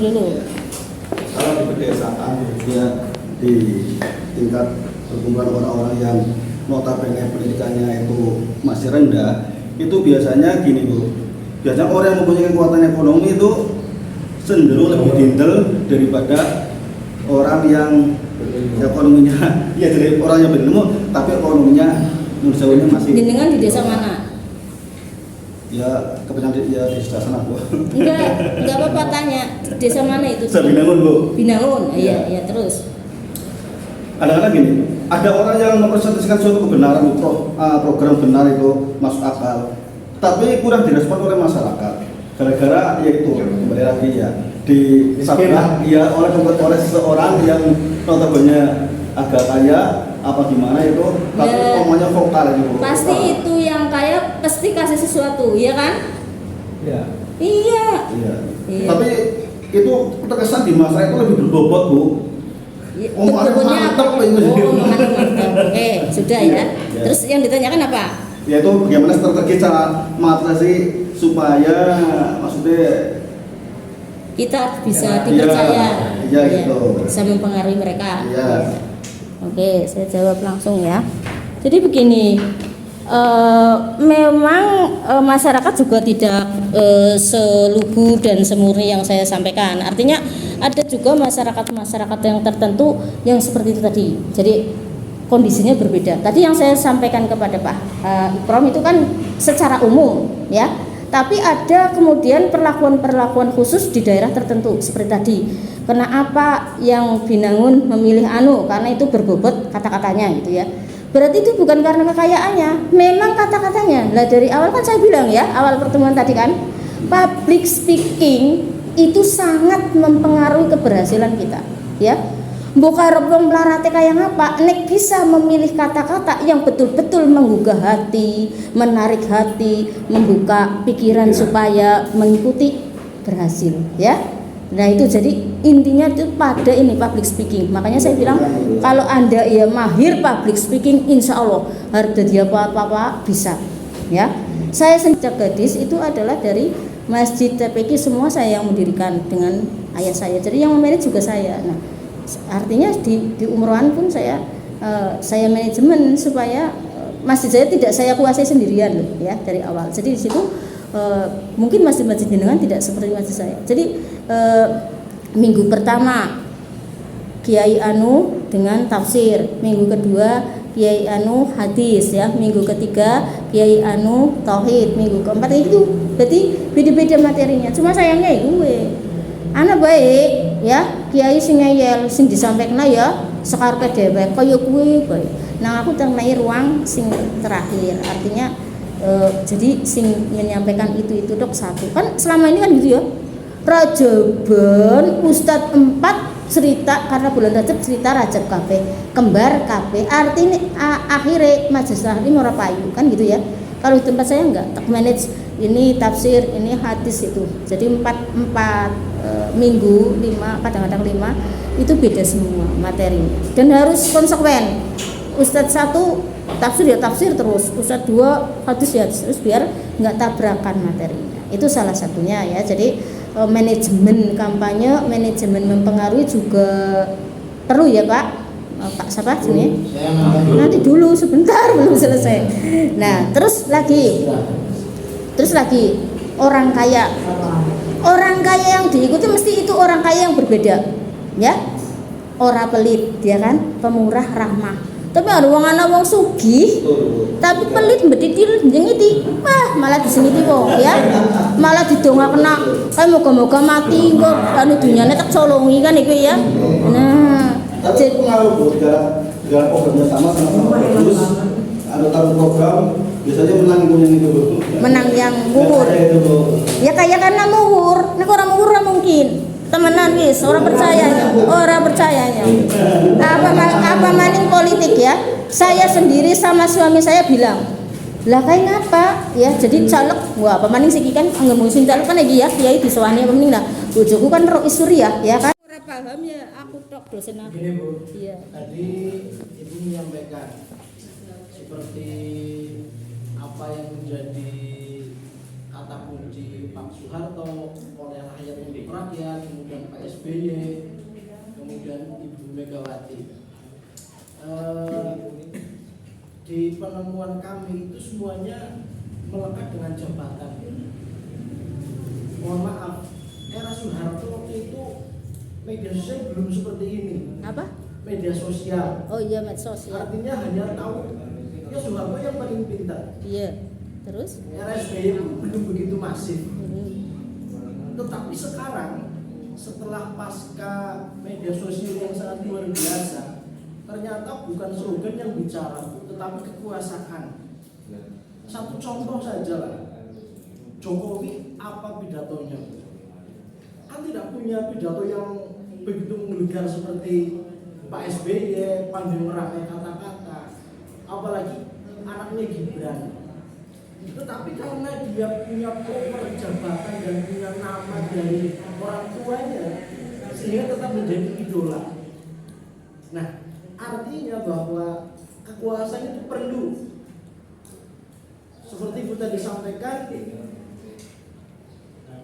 dulu. Kalau di pedesaan dia di tingkat perkumpulan orang-orang yang notabene pendidikannya itu masih rendah, itu biasanya gini Bu, biasanya orang yang mempunyai kekuatan ekonomi itu cenderung lebih dindel daripada orang yang ekonominya ya dari orang yang berilmu tapi ekonominya menurut saya masih. Jenengan di desa mana? Ya kebetulan ya di sebelah sana Bu. Enggak apa-apa tanya. Desa mana itu? Binangun Bu. Binangun. Iya, terus. Kadang-kadang gini, ada orang yang mempresentasikan suatu kebenaran program benar itu masuk akal, tapi kurang direspon oleh masyarakat. Gara-gara yaitu kembali lagi ya disabrak ya oleh seseorang yang notabene agak kaya apa gimana itu, tapi ngomongnya vokal gitu. Pasti itu yang kaya pasti kasih sesuatu, ya kan? Iya. Tapi itu terkesan di masyarakat itu lebih berbobot Bu. Omongannya mantap. Oke, sudah ya. Terus yang ditanyakan apa? Yaitu bagaimana strategi cara mengatasi supaya maksudnya kita bisa dipercaya, gitu. Bisa mempengaruhi mereka. Iya. Oke, saya jawab langsung ya. Jadi begini, memang masyarakat juga tidak selugu dan semurni yang saya sampaikan. Artinya ada juga masyarakat yang tertentu yang seperti itu tadi. Jadi kondisinya berbeda. Tadi yang saya sampaikan kepada Pak Ikrom itu kan secara umum, ya. Tapi ada kemudian perlakuan-perlakuan khusus di daerah tertentu seperti tadi. Kenapa yang Binangun memilih anu? Karena itu berbobot kata-katanya gitu ya. Berarti itu bukan karena kekayaannya, memang kata-katanya. Lah dari awal kan saya bilang ya, awal pertemuan tadi kan, public speaking itu sangat mempengaruhi keberhasilan kita, ya. Bukan rebong melarate kayak apa, nek bisa memilih kata-kata yang betul-betul menggugah hati, menarik hati, membuka pikiran supaya mengikuti, berhasil, ya. Nah itu jadi intinya itu pada ini public speaking. Makanya saya bilang kalau Anda ya mahir public speaking, insya Allah harga dia apa-apa bisa, ya. Saya sejak gadis itu adalah dari Masjid TPQ, semua saya yang mendirikan dengan ayah saya. Jadi yang memanage juga saya. Nah, artinya di umrohan pun saya manajemen supaya masjid saya tidak saya kuasai sendirian loh, ya, dari awal. Jadi di situ mungkin masjid-masjid jenengan tidak seperti masjid saya. Jadi minggu pertama Kiai Anu dengan tafsir, minggu kedua Kiai Anu hadis, ya, minggu ketiga Kiai Anu tauhid, minggu keempat itu berarti beda-beda materinya. Cuma sayangnya gue anak baik, ya, kiai sing ngeyel sing disampaikan ya sekarpe dewek kaya kuwi baik. Nah aku tenai ruang sing terakhir, artinya jadi sing menyampaikan itu dok satu kan selama ini kan gitu ya. Rajaban Ustadz 4 cerita karena bulan Rajab cerita Rajab kabeh, kembar kabeh, artinya akhirnya majelis taklim ora payu kan gitu ya. Kalau di tempat saya enggak, tak manage ini tafsir, ini hadis itu. Jadi 4 minggu 5 kadang-kadang 5 itu beda semua materi dan harus konsekuen. Ustadz 1 tafsir ya tafsir terus, Ustadz 2 hadis ya terus biar nggak tabrakan materinya. Itu salah satunya ya. Jadi manajemen kampanye, manajemen mempengaruhi juga perlu ya Pak. Pak siapa sini? Nanti dulu sebentar belum selesai. Nah terus lagi orang kaya yang diikuti mesti itu orang kaya yang berbeda, ya. Ora pelit, dia kan pemurah ramah. Tapi ada wong sugih, tapi pelit mbedidil njengiti. Wah, malah disengiti wong, ya. Malah didongakna, kae moga-moga mati engko anu dunyane tak colongi kan iku ya. Nah, tapi pengaruh dalam programnya sama terus ada taruh program biasanya menang itu menang yang muhur ya kayak karena muhur nek orang muhur mungkin temenan guys orang percayanya apa maning politik ya. Saya sendiri sama suami saya bilang lah kayak ngapa ya jadi caleg wah apa maning siki kan anggap musim caleg kan lagi ya kiai disewani apa mending lah bojoku kan roh isuriah ya kan paham ya aku tok dosen aku. Gini Bu, Iya. tadi Ibu menyampaikan seperti apa yang menjadi kata kunci Pak Soeharto oleh rakyat untuk rakyat, kemudian Pak SBY, kemudian Ibu Megawati. Di penemuan kami itu semuanya melekat dengan jabatan. Mohon maaf, era Soeharto waktu itu media sosial belum seperti ini. Apa? Media sosial. Oh iya, medsos ya. Artinya hanya tahu ya Soeharto yang paling pintar. Iya. Terus? Era SBY itu belum begitu masif. Hmm. Tetapi sekarang setelah pasca media sosial yang sangat luar biasa, ternyata bukan slogan yang bicara, tetapi kekuasaan. Satu contoh saja lah, Jokowi apa pidatonya? Kan tidak punya pidato yang begitu menggelegar seperti Pak SBY, pandai merangkai kata-kata, apalagi anaknya Gibran. Tetapi karena dia punya power jabatan dan punya nama dari orang tuanya, sehingga tetap menjadi idola. Nah, artinya bahwa kekuasaan itu perlu. Seperti Ibu tadi sampaikan,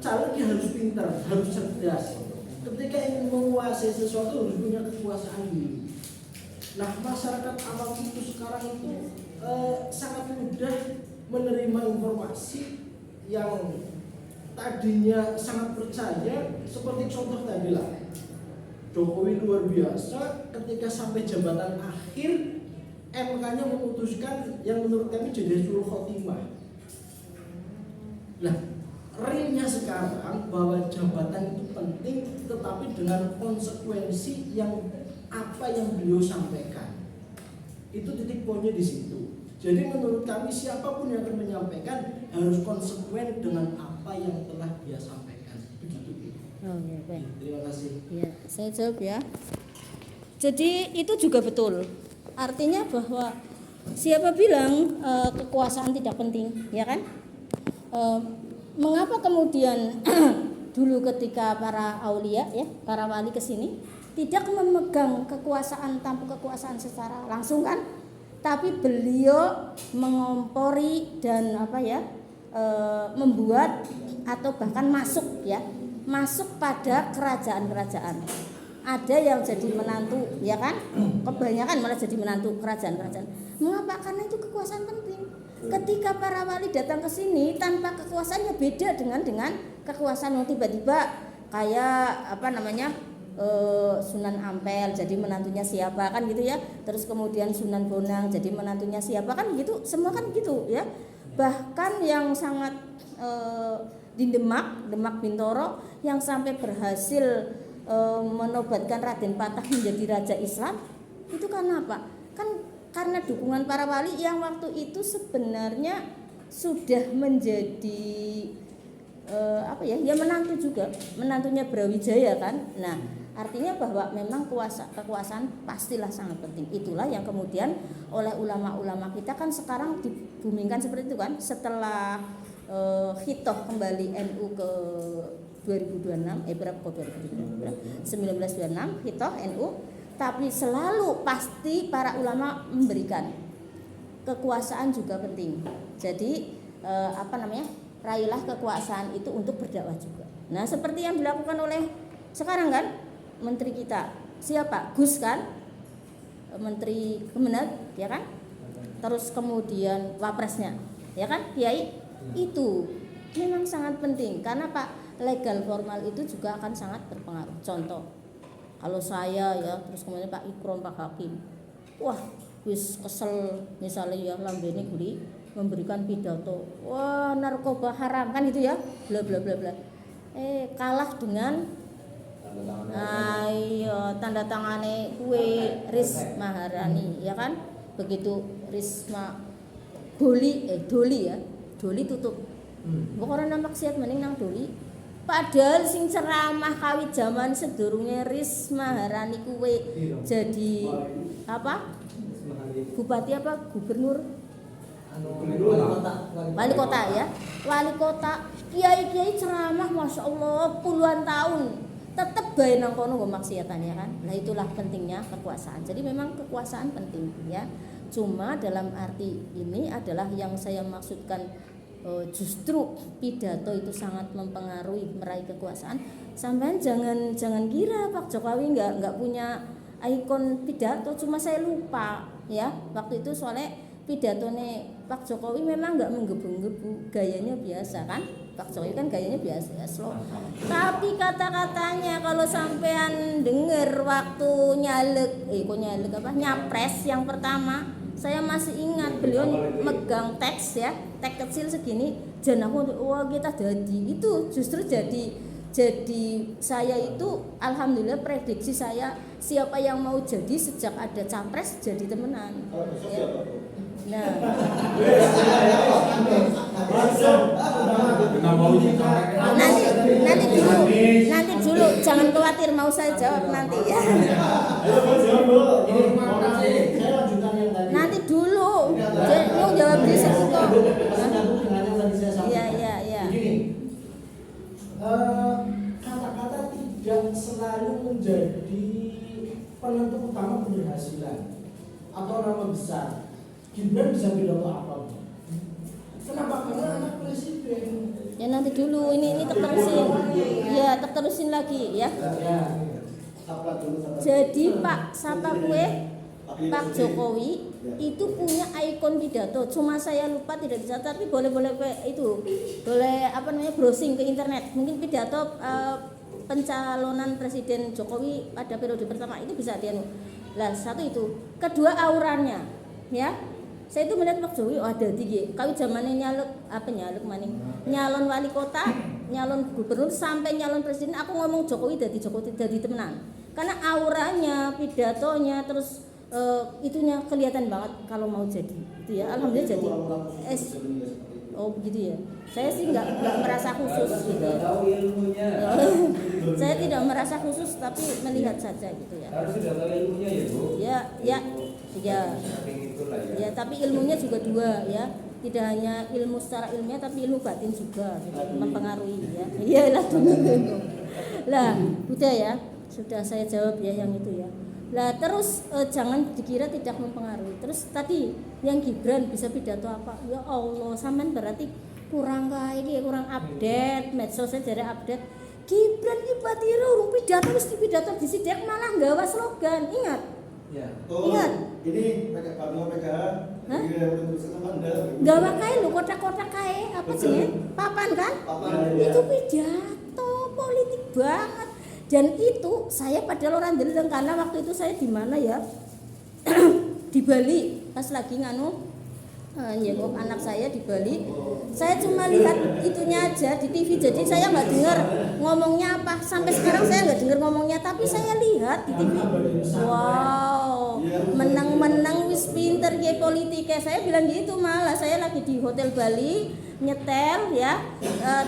calegnya harus pintar, harus cerdas. Ketika ingin menguasai sesuatu harus punya kekuasaan dulu. Nah, masyarakat awam itu sekarang itu sangat mudah menerima informasi yang tadinya sangat percaya, seperti contoh tadi lah. Jokowi luar biasa ketika sampai jabatan akhir MK-nya memutuskan yang menurut kami jadi suruh khotimah. Nah, realnya sekarang bahwa jabatan itu penting, tetapi dengan konsekuensi yang apa yang beliau sampaikan. Itu titik poinnya di situ. Jadi menurut kami siapapun yang akan menyampaikan harus konsekuen dengan apa yang telah dia sampaikan. Begitu. Oh iya, baik. Terima kasih. Ya, saya jawab ya. Jadi itu juga betul. Artinya bahwa siapa bilang kekuasaan tidak penting, ya kan? Mengapa kemudian dulu ketika para aulia ya, para wali ke sini tidak memegang kekuasaan tanpa kekuasaan secara langsung kan? Tapi beliau mengompori dan membuat atau bahkan masuk pada kerajaan-kerajaan. Ada yang jadi menantu, ya kan? Kebanyakan malah jadi menantu kerajaan-kerajaan. Mengapa? Karena itu kekuasaan penting. Ketika para wali datang ke sini tanpa kekuasaannya beda dengan kekuasaan yang tiba-tiba kayak Sunan Ampel jadi menantunya siapa kan gitu ya. Terus kemudian Sunan Bonang jadi menantunya siapa kan gitu. Semua kan gitu ya. Bahkan yang sangat di Demak Bintoro yang sampai berhasil menobatkan Raden Patah menjadi Raja Islam itu karena apa? Kan karena dukungan para wali yang waktu itu sebenarnya sudah menjadi menantu juga, menantunya Brawijaya kan. Nah, artinya bahwa memang kekuasaan pastilah sangat penting. Itulah yang kemudian oleh ulama-ulama kita kan sekarang dibumingkan seperti itu kan. Setelah hitoh kembali NU ke 2026 1926 hitoh NU, tapi selalu pasti para ulama memberikan kekuasaan juga penting. Jadi raihlah kekuasaan itu untuk berdakwah juga. Nah, seperti yang dilakukan oleh sekarang kan menteri kita siapa? Gus kan, menteri Kemenak ya kan, terus kemudian wapresnya ya kan Kiai. Itu memang sangat penting karena Pak legal formal itu juga akan sangat berpengaruh. Contoh, kalau saya ya, terus kemudian Pak Ikrom, Pak Hakim, wah wis kesel misalnya ya lambene guli memberikan pidato, wah narkoba haram kan itu ya, bla bla bla bla. Kalah dengan tanda tangane kue Risma Maharani ya kan, begitu Risma Doli tutup. Pokoknya nampak siat mending nang Doli. Padahal sing ceramah kawit zaman sedurunge Risma Maharani kuwe jadi bupati gubernur wali kota ya, wali kota, kiai ceramah masya Allah puluhan tahun tetap bae nang kono nggo maksiatan ya kan. Nah itulah pentingnya kekuasaan. Jadi memang kekuasaan penting ya. Cuma dalam arti ini adalah yang saya maksudkan justru pidato itu sangat mempengaruhi meraih kekuasaan. sampean jangan kira Pak Jokowi nggak punya ikon pidato, cuma saya lupa ya waktu itu soalnya pidatone Pak Jokowi memang nggak menggebu-gebu, gayanya biasa kan, Pak Jokowi kan gayanya biasa ya, slow. Tapi kata-katanya kalau sampean denger waktu nyapres yang pertama, saya masih ingat beliau megang teks ya, teks kecil segini, jan aku wah kita jadi itu justru jadi saya itu alhamdulillah prediksi saya siapa yang mau jadi sejak ada capres jadi temenan. Ya. Nah, nanti dulu jangan khawatir mau saya jawab nanti ya. Nanti dulu, mau jawab di situ kok. Iya. Kata-kata tidak selalu menjadi penentu utama keberhasilan atau nama besar. Gibran bisa pidato apa? Kenapa? Karena anak presiden. Ya nanti dulu ini terterusin. Ya terterusin lagi ya. Jadi Pak Pak Jokowi itu punya ikon pidato. Cuma saya lupa tidak bisa, tapi boleh browsing ke internet. Mungkin pidato pencalonan Presiden Jokowi pada periode pertama itu bisa dia. Lah satu itu, kedua auranya, ya. Saya itu melihat Pak Jokowi ada tinggi. Kalau zamannya nyalon wali kota, nyalon gubernur sampai nyalon presiden, aku ngomong Jokowi jadi temenan. Karena auranya, pidatonya, terus itunya kelihatan banget kalau mau jadi. Itu ya, alhamdulillah jadi. Oh begitu ya. Saya sih nggak merasa khusus gitu. Tahu ilmunya. Saya tidak merasa khusus tapi melihat saja gitu ya. Harus sudah tahu ilmunya ya Bu. Ya, tapi ilmunya juga dua ya. Tidak hanya ilmu secara ilmiah tapi ilmu batin juga gitu, mempengaruhi ya. Iyalah dulu. Lah, udah ya. Sudah saya jawab ya yang itu ya. Lah terus jangan dikira tidak mempengaruhi. Terus tadi yang Gibran bisa pidato apa? Ya Allah, sampean berarti kurang update, medsosnya jadi update. Gibran iki batire urung pidato wis pidato disidek malah nggawa slogan. Ingat? Ya. Ingat? Ini pakai PKH. Hah? Ini Gawa kae lho, kotak-kotak kae apa jenenge? Papan kan? Papan. Itu pidato politik banget. Dan itu saya padahal orang Deleng karena waktu itu saya di mana ya? Di Bali pas lagi nyengok anak saya di Bali. Saya cuma lihat itunya aja di TV, jadi saya nggak dengar ngomongnya apa. Sampai sekarang saya nggak dengar ngomongnya, tapi saya lihat di TV. Wow, menang wis pinter ya politiknya. Saya bilang gitu, malah saya lagi di Hotel Bali nyetel ya,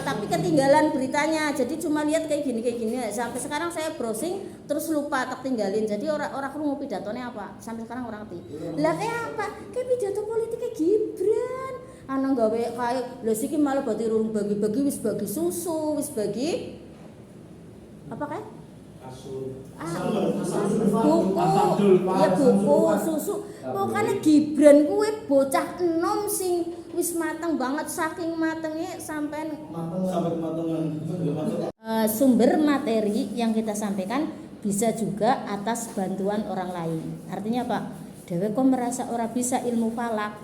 tapi ketinggalan beritanya. Jadi cuma lihat kayak gini. Sampai sekarang saya browsing terus lupa tertinggalin. Jadi orang krungu pidatone apa? Sampai sekarang orang ngerti. Lah kayak apa? Kayak pidato politiknya Gibran. Ana gawe kae lho siki malah berarti urung bagi-bagi wis bagi susu, wis bagi apa kae? Buku, susu. Pokoknya Gibran kuwi bocah enom sing wis mateng banget, saking matengnya sampai kematangan. Sumber materi yang kita sampaikan bisa juga atas bantuan orang lain. Artinya Pak, dewe kok merasa orang bisa ilmu falak,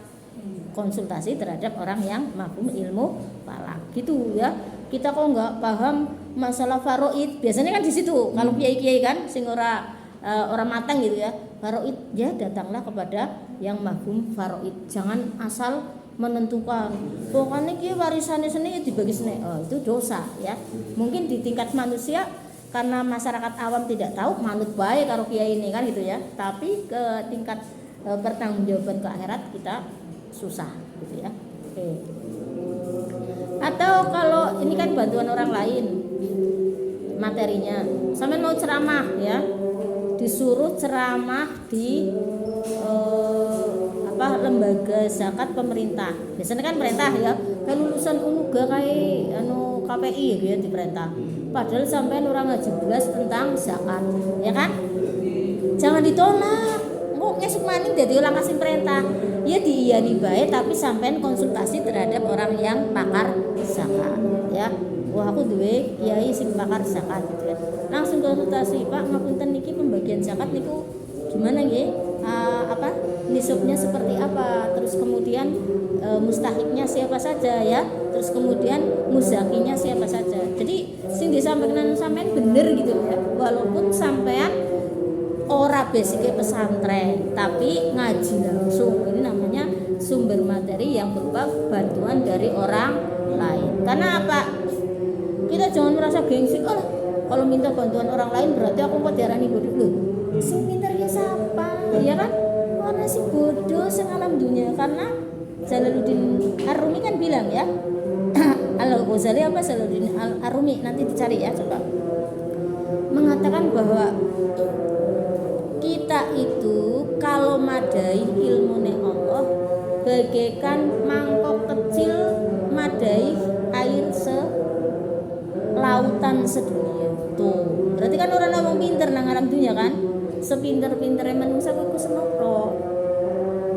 konsultasi terhadap orang yang mafhum ilmu falak gitu ya. Kita kok nggak paham masalah faraid, biasanya kan di situ. Kalau kiai-kiai kan sing orang matang gitu ya, faraid ya datanglah kepada yang mafhum faraid. Jangan asal menentukan pokoknya kiai warisannya seni dibagi seni, itu dosa ya. Mungkin di tingkat manusia karena masyarakat awam tidak tahu manut baik karo kiai ini kan gitu ya. Tapi ke tingkat pertanggungjawaban ke akhirat kita susah gitu ya. Oke. Atau kalau ini kan bantuan orang lain materinya, sampai mau ceramah ya, disuruh ceramah di lembaga zakat pemerintah. Biasanya kan perintah ya, kayak lulusan UNUGA kayak KPI gitu ya diperintah. Padahal sampai orang ngaji belas tentang zakat, ya kan? Jangan ditolak. Kok ngesuk maning dadi ulang kasih perintah. Ya diiyani bae tapi sampean konsultasi terhadap orang yang pakar zakat, ya. wah aku duwe kiai sing pakar zakat gitu kan. Langsung konsultasi, Pak, ngapunten niki pembagian zakat niku gimana nggih? Apa nisabnya seperti apa, terus kemudian mustahiknya siapa saja ya, terus kemudian muzakinya siapa saja. Jadi sing disampaikan sampean bener gitu ya, walaupun sampean ora basicnya pesantren tapi ngaji langsung, ini namanya sumber materi yang berupa bantuan dari orang lain. Karena apa? Kita jangan merasa gengsi, oh kalau minta bantuan orang lain berarti aku kok diarani bodoh. Loh, sing pinter ya siapa? Ya kan? Orang si bodoh sing alam dunia. Karena Jalaluddin Ar-Rumi kan bilang ya, Al-Ghazali apa Jalaluddin Ar-Rumi, nanti dicari ya coba, mengatakan bahwa kita itu kalau madai ilmune Allah bagaikan mangkok kecil madai air lautan sedunia. Tuh, berarti kan orang ngomong pinter nang alam dunia kan, sepinter-pintere manusia kok senopo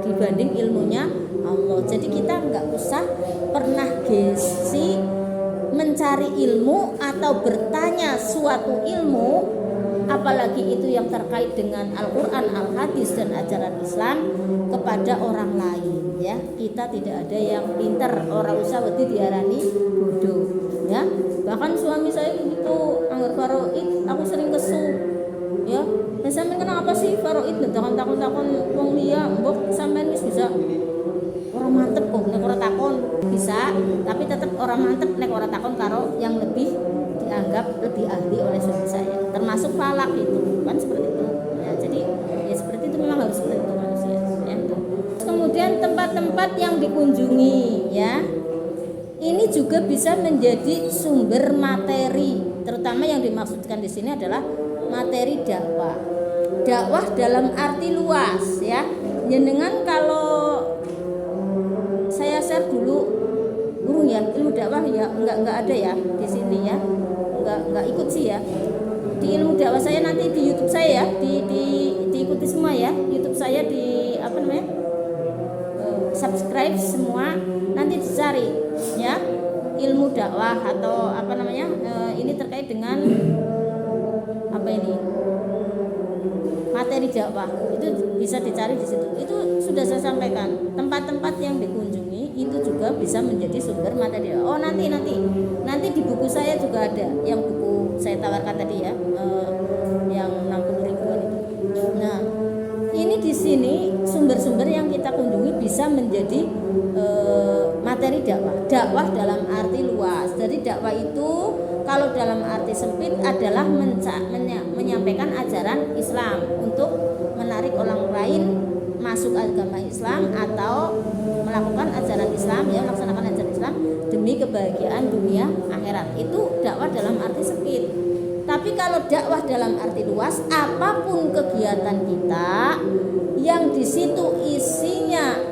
dibanding ilmunya Allah. Jadi kita nggak usah pernah gengsi mencari ilmu atau bertanya suatu ilmu, apalagi itu yang terkait dengan Al-Quran, Al-Hadis dan ajaran Islam kepada orang lain ya. Kita tidak ada yang pinter, orang usah wedi diarani bodoh ya. Bahkan suami saya begitu anggar faraid aku sering kesu ya. Dan sampean kenapa sih faraid takon-takon wong liya, mbok sampean wis bisa orang mantep kok nek ora takon bisa, tapi tetap orang mantep nek ora takon karo yang lebih dianggap lebih ahli oleh suami saya, termasuk falak itu kan seperti itu ya. Jadi ya seperti itu, memang harus seperti itu manusia ya. Kemudian tempat-tempat yang dikunjungi ya, ini juga bisa menjadi sumber materi, terutama yang dimaksudkan di sini adalah materi dakwah. Dakwah dalam arti luas ya. Jenengan kalau saya share dulu burung ya, ilmu dakwah ya enggak ada ya di sini ya. Enggak ikut sih ya. Di ilmu dakwah saya nanti di YouTube saya ya, diikuti semua ya. YouTube saya di apa namanya? Subscribe semua, nanti dicari ya. Ilmu dakwah atau apa namanya? Ini terkait dengan apa ini? Materi dakwah. Itu bisa dicari di situ. Itu sudah saya sampaikan. Tempat-tempat yang dikunjungi itu juga bisa menjadi sumber materi. Oh, nanti di buku saya juga ada yang buku saya tawarkan tadi ya, yang 60 ribuan itu. Nah, ini di sini sumber-sumber yang kita kunjungi bisa menjadi materi dakwah. Dakwah dalam arti luas. Jadi dakwah itu kalau dalam arti sempit adalah menyampaikan ajaran Islam untuk menarik orang lain masuk agama Islam atau melakukan ajaran Islam ya, melaksanakan ajaran Islam demi kebahagiaan dunia akhirat. Itu dakwah dalam arti sempit. Tapi kalau dakwah dalam arti luas, apapun kegiatan kita yang di situ isinya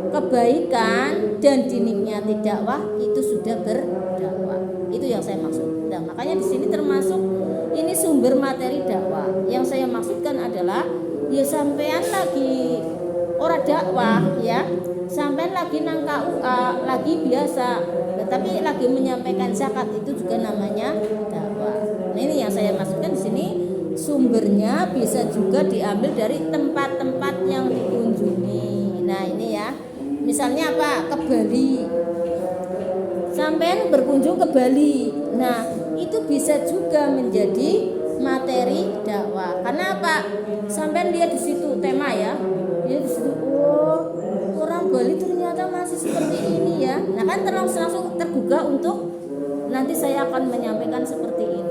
kebaikan dan dinikmati dakwah, itu sudah berdakwah. Itu yang saya maksud. Nah, makanya di sini termasuk ini sumber materi dakwah. Yang saya maksudkan adalah ya sampean lagi ora dakwah ya, sampean lagi nang KUA, lagi biasa, tetapi lagi menyampaikan zakat, itu juga namanya dakwah. Nah, ini yang saya maksudkan di sini, sumbernya bisa juga diambil dari tempat-tempat yang dikunjungi. Nah, ini ya. Misalnya apa? Ke Bali. Sampean berkunjung ke Bali. Nah, itu bisa juga menjadi materi dakwah. Karena apa? Sampean lihat di situ tema ya. Dia di situ, oh, orang Bali ternyata masih seperti ini ya. Nah, kan langsung tergugah untuk nanti saya akan menyampaikan seperti ini.